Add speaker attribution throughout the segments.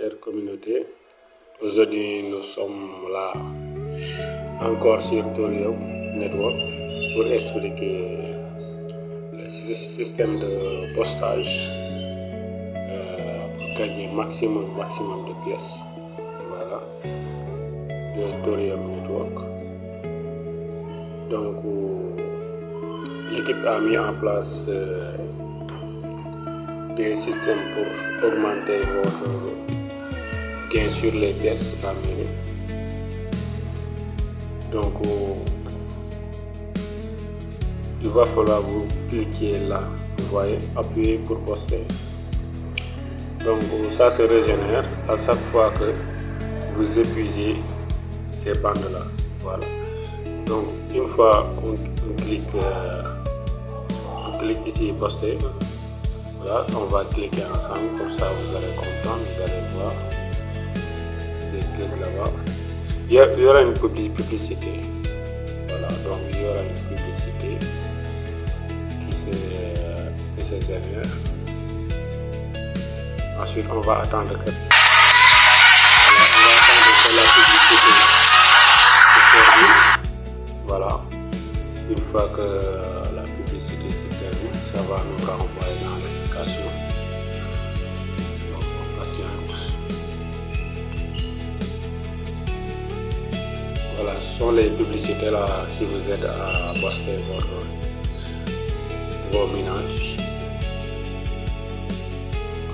Speaker 1: chère communauté. Aujourd'hui, nous sommes là encore sur Torium Network pour expliquer le système de postage pour gagner maximum de pièces. Voilà, de Torium Network. Donc, l'équipe a mis en place des systèmes pour augmenter votre gain sur les pièces à miner. Donc, il va falloir vous cliquer là, vous voyez, appuyer pour poster. Donc, ça se régénère à chaque fois que vous épuisez ces bandes-là. Voilà. Donc, une fois qu'on clique ici poster, voilà, on va cliquer ensemble, comme ça vous allez comprendre, vous allez voir. Je clique là-bas. Il y aura une publicité. Voilà, donc il y aura une publicité qui se génère. Ensuite, on va attendre que la publicité se termine. Voilà. Une fois que la publicité se termine, ça va nous renvoyer dans l'application. Donc, on patiente. Voilà, ce sont les publicités là qui vous aident à poster vos minages.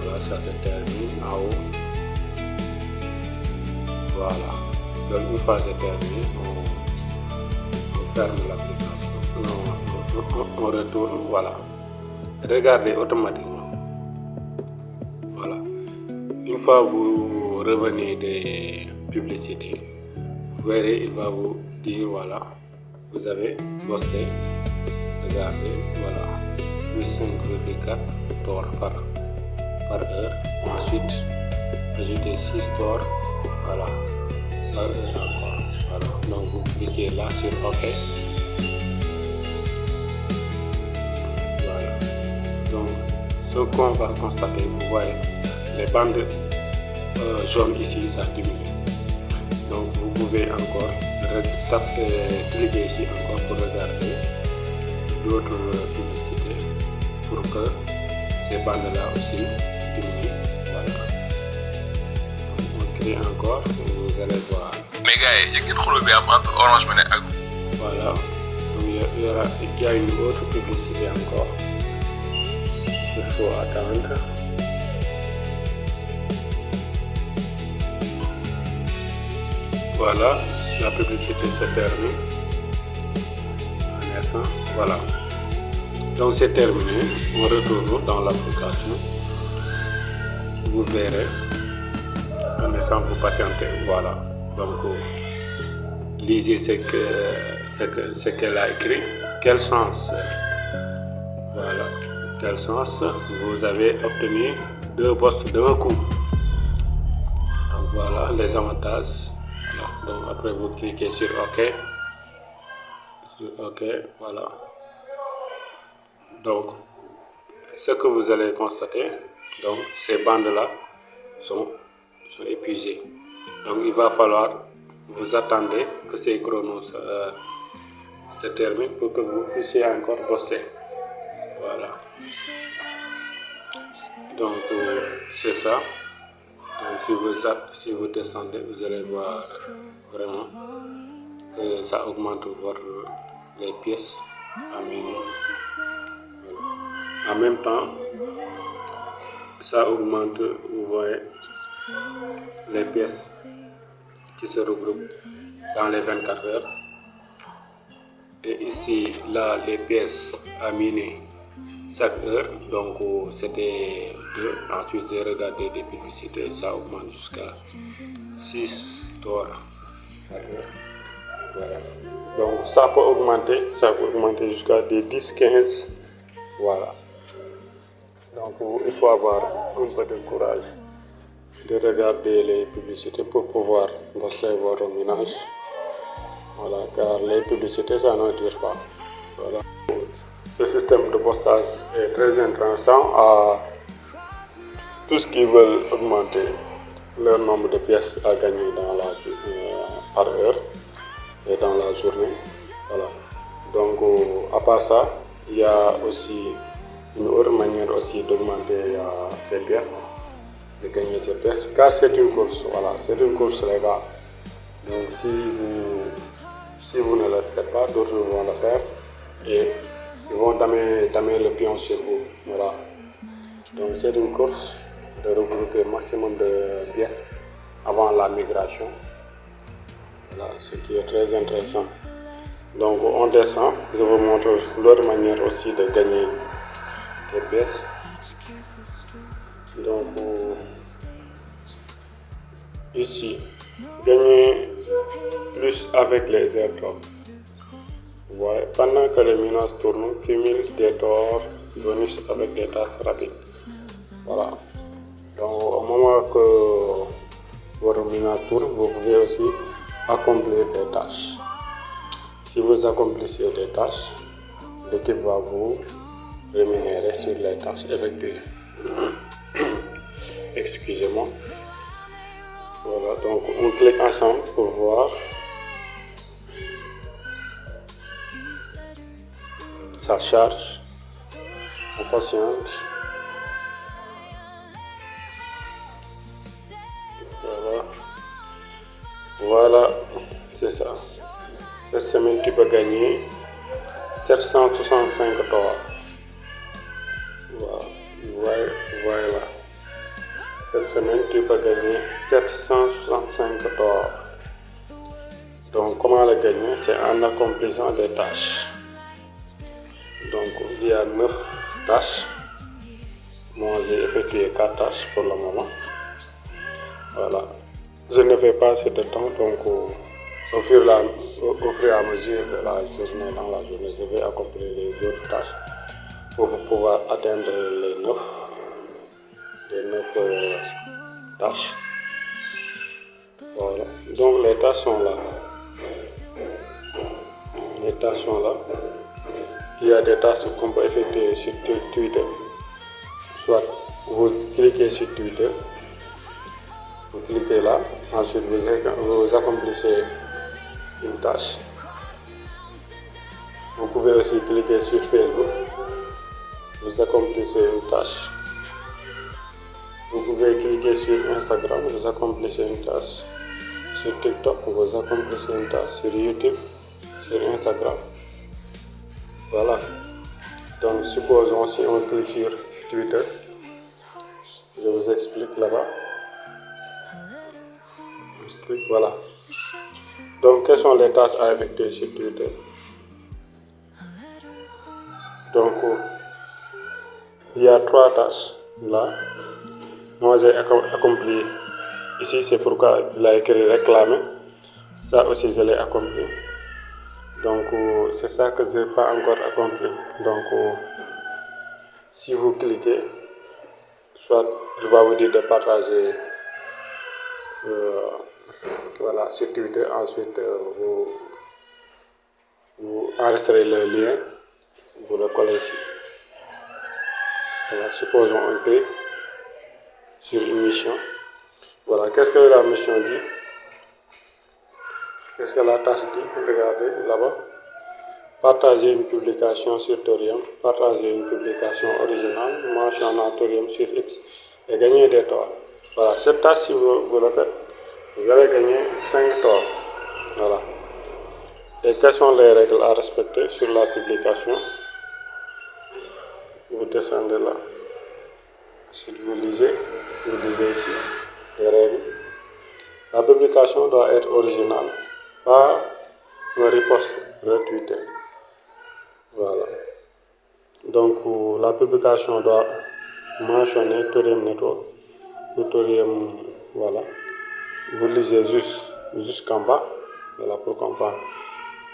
Speaker 1: Voilà, ça se termine en haut. Voilà. Donc, une fois c'est terminé, on ferme l'application. On retourne, voilà. Regardez automatiquement. Voilà. Une fois vous revenez des publicités, vous verrez, il va vous dire, voilà, vous avez posté, regardez, voilà, plus 5,4 TOR par heure. Ensuite, ajoutez 6 TOR, voilà, par heure encore. Voilà. Donc, vous cliquez là sur OK. Voilà. Donc, ce qu'on va constater, vous voyez, les bandes jaunes ici, ça diminue. Donc, vous pouvez encore cliquer ici encore pour regarder d'autres publicités pour que ces bandes-là aussi diminuent. Voilà. Donc, on crée encore, vous allez voir.
Speaker 2: Mais gars, il y a quelque chose entre Orange Money et
Speaker 1: voilà. Donc, il y a une autre publicité encore. Il faut attendre. Voilà, la publicité se termine. Un instant, voilà. Donc c'est terminé. On retourne dans l'application. Vous verrez. Un instant, vous patientez. Voilà. Donc lisez ce qu'elle a écrit. Quel sens? Voilà. Quel sens? Vous avez obtenu 2 postes d'un coup. Donc voilà les avantages. Donc après vous cliquez sur OK. Voilà. Donc ce que vous allez constater, donc ces bandes-là sont épuisées. Donc il va falloir vous attendre que ces chronos se terminent pour que vous puissiez encore poster. Voilà. Donc c'est ça. Donc si vous descendez, vous allez voir vraiment que ça augmente les pièces à miner. Voilà. En même temps, ça augmente, vous voyez, les pièces qui se regroupent dans les 24 heures. Et ici, là, les pièces à miner chaque heure, donc c'était 2. Ensuite, j'ai regardé des publicités, ça augmente jusqu'à 6 TOR par heure. Voilà. Donc ça peut augmenter jusqu'à des 10-15. Voilà. Donc il faut avoir un peu de courage de regarder les publicités pour pouvoir bosser votre minage. Voilà, car les publicités, ça ne dure pas. Voilà. Ce système de postage est très intéressant à tous qui veulent augmenter leur nombre de pièces à gagner par heure et dans la journée. Voilà. Donc à part ça, il y a aussi une autre manière aussi d'augmenter ces pièces, de gagner ces pièces, car c'est une course. Voilà, c'est une course, les gars. Donc si vous ne le faites pas, d'autres vont le faire et ils vont damer le pion sur vous. Voilà. Donc c'est une course de regrouper maximum de pièces avant la migration. Voilà, ce qui est très intéressant. Donc on descend, je vous montre l'autre manière aussi de gagner des pièces. Donc ici, gagner plus avec les airdrops. Ouais, pendant que les minages tournent, cumule des tours bonus avec des tâches rapides. Voilà. Donc au moment que votre minage tourne, vous pouvez aussi accomplir des tâches. Si vous accomplissez des tâches, l'équipe va vous rémunérer sur les tâches effectuées. Excusez-moi. Voilà, donc on clique ensemble pour voir. Ça charge. On patiente. Voilà, c'est ça. Cette semaine, tu peux gagner 765 $. Voilà. Cette semaine, tu peux gagner 765 $. Donc, comment le gagner? C'est en accomplissant des tâches. Donc, il y a 9 tâches. Moi, j'ai effectué 4 tâches pour le moment. Voilà. Je ne fais pas assez de temps, donc au fur et à mesure de la journée, dans la journée, je vais accomplir les autres tâches pour pouvoir atteindre les 9 tâches. Voilà. Donc les tâches sont là. Il y a des tâches qu'on peut effectuer sur Twitter. Soit vous cliquez sur Twitter, vous cliquez là, ensuite vous accomplissez une tâche. Vous pouvez aussi cliquer sur Facebook, vous accomplissez une tâche. Vous pouvez cliquer sur Instagram, vous accomplissez une tâche. Sur TikTok, vous accomplissez une tâche. Sur YouTube, sur Instagram. Voilà. Donc supposons si on clique sur Twitter, je vous explique là-bas. Voilà. Donc quelles sont les tâches à effectuer sur Twitter? Donc il y a 3 tâches là. Moi j'ai accompli ici, c'est pourquoi il a écrit réclamer. Ça aussi je l'ai accompli. Donc c'est ça que je n'ai pas encore accompli. Donc si vous cliquez, soit il va vous dire de partager voilà, sur Twitter, ensuite vous enregistrez le lien, vous le collez ici. Voilà, supposons un clic sur une mission. Voilà, qu'est-ce que la mission dit? Qu'est-ce que la tâche dit? Regardez là-bas. Partager une publication sur Torium, partager une publication originale, mentionnant Torium sur X et gagner des tours. Voilà, cette tâche, si vous le faites, vous allez gagner 5 tours. Voilà. Et quelles sont les règles à respecter sur la publication? Vous descendez là. Si vous lisez ici les règles. La publication doit être originale, pas un riposte retweeté. Voilà. Donc la publication doit mentionner Torium Network ou Torium, voilà. Vous lisez jusqu'en bas, voilà, pour comprendre.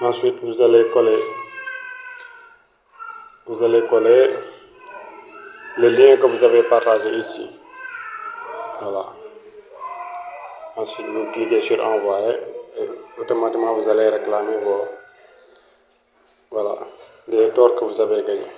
Speaker 1: Ensuite vous allez coller le lien que vous avez partagé ici. Voilà. Ensuite vous cliquez sur envoyer et automatiquement vous allez réclamer les tours que vous avez gagnés.